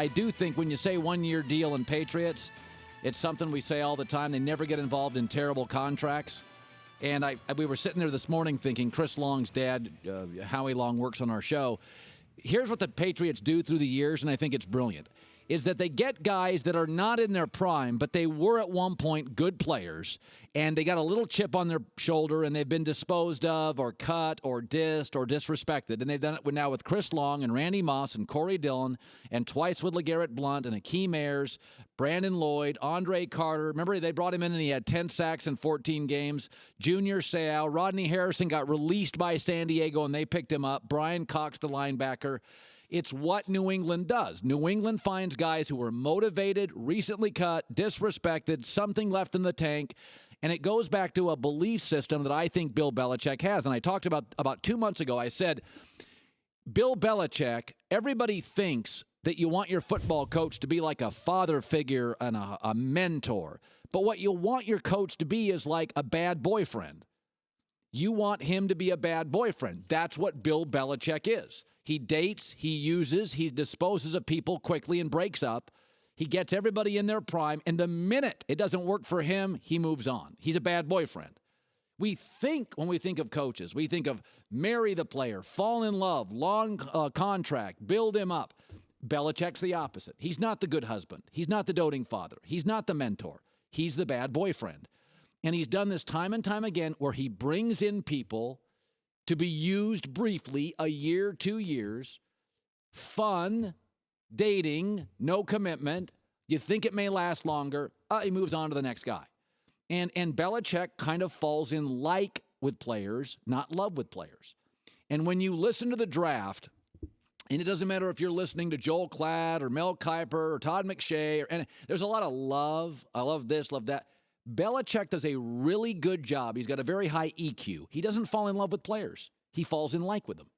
I do think when you say one-year deal in Patriots, it's something we say all the time. They never get involved in terrible contracts. And we were sitting there this morning thinking, Chris Long's dad, Howie Long, works on our show. Here's what the Patriots do through the years, and I think it's brilliant, is that they get guys that are not in their prime, but they were at one point good players, and they got a little chip on their shoulder, and they've been disposed of or cut or dissed or disrespected. And they've done it now with Chris Long and Randy Moss and Corey Dillon and twice with LeGarrette Blount and Akeem Ayers, Brandon Lloyd, Andre Carter. Remember, they brought him in and he had 10 sacks in 14 games. Junior Seau. Rodney Harrison got released by San Diego, and they picked him up. Brian Cox, the linebacker. It's what New England does. New England finds guys who are motivated, recently cut, disrespected, something left in the tank, and it goes back to a belief system that I think Bill Belichick has. And I talked about 2 months ago, I said, Bill Belichick, everybody thinks that you want your football coach to be like a father figure and a mentor. But what you want your coach to be is like a bad boyfriend. You want him to be a bad boyfriend. That's what Bill Belichick is. He dates, he uses, he disposes of people quickly and breaks up. He gets everybody in their prime, and the minute it doesn't work for him, he moves on. He's a bad boyfriend. We think, when we think of coaches, we think of marry the player, fall in love, long contract, build him up. Belichick's the opposite. He's not the good husband. He's not the doting father. He's not the mentor. He's the bad boyfriend. And he's done this time and time again where he brings in people to be used briefly, a year, 2 years, fun, dating, no commitment. You think it may last longer. He moves on to the next guy. And Belichick kind of falls in like with players, not love with players. And when you listen to the draft, and it doesn't matter if you're listening to Joel Klatt or Mel Kiper or Todd McShay, and there's a lot of love. I love this, love that. Belichick does a really good job. He's got a very high EQ. He doesn't fall in love with players. He falls in like with them.